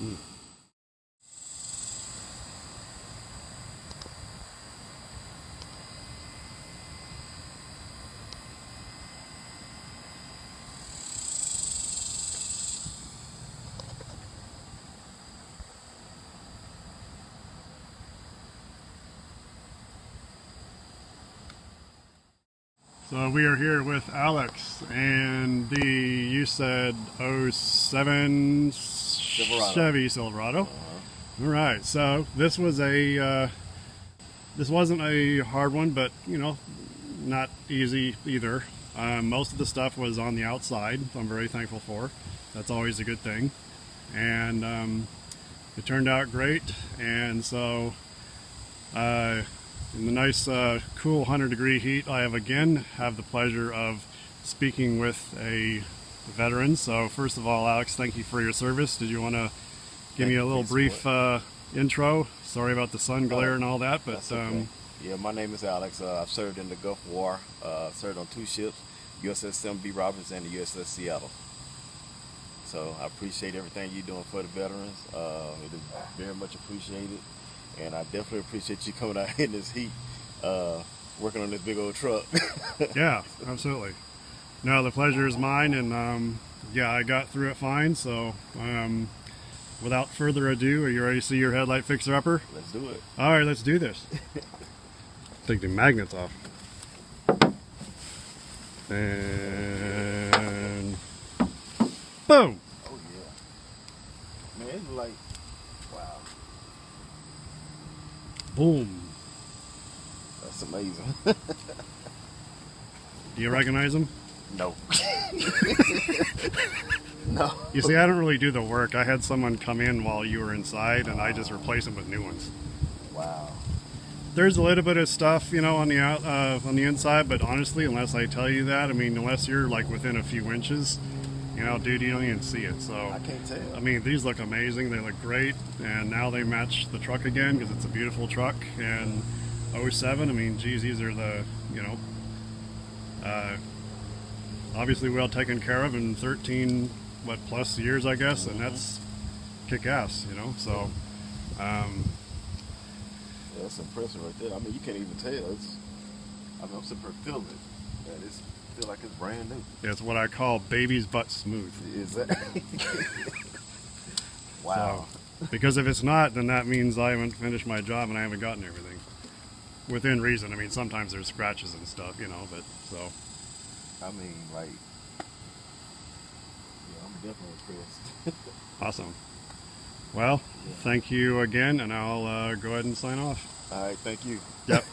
Mm. So we are here with Alex and the, you said '07 Silverado. Chevy Silverado. All right, so this was a this wasn't a hard one, but you know, not easy either. Most of the stuff was on the outside. I'm very thankful for. That's always a good thing, and it turned out great. And so in the nice cool 100-degree heat, I have the pleasure of speaking with a veteran. So first of all, Alex, thank you for your service. Did you want to give me a little brief intro? Sorry about the sun glare and all that, but okay. Yeah, my name is Alex. I've served in the Gulf War. Served on 2 ships, USS B. Roberts and the USS Seattle. So I appreciate everything you're doing for the veterans. It is very much appreciated. And I definitely appreciate you coming out in this heat, working on this big old truck. Yeah, absolutely. No, the pleasure is mine, and yeah, I got through it fine. So without further ado, are you ready to see your headlight fixer-upper? Let's do it. All right, let's do this. Take the magnets off. And boom! Oh yeah. Man, it's like, wow. Boom. That's amazing. Do you recognize them? No. No. You see, I don't really do the work. I had someone come in while you were inside, and I just replace them with new ones. Wow. There's a little bit of stuff, you know, on the inside, but honestly, unless I tell you that, I mean, unless you're like within a few inches, you know, dude, you don't even see it. So I can't tell. I mean, these look amazing. They look great, and now they match the truck again because it's a beautiful truck. And '07, I mean, geez, these are the, you know, obviously well taken care of in 13 plus years, I guess, and that's kick-ass, you know. So yeah, that's impressive right there. I mean, you can't even tell. I'm super feeling it. Man, it's feel like it's brand new. it's what I call baby's butt smooth. Is that? Wow. So, because if it's not, then that means I haven't finished my job and I haven't gotten everything within reason. I mean, sometimes there's scratches and stuff, you know, but so. I mean, like, yeah, I'm definitely impressed. Awesome. Well, thank you again, and I'll go ahead and sign off. All right, thank you. Yep.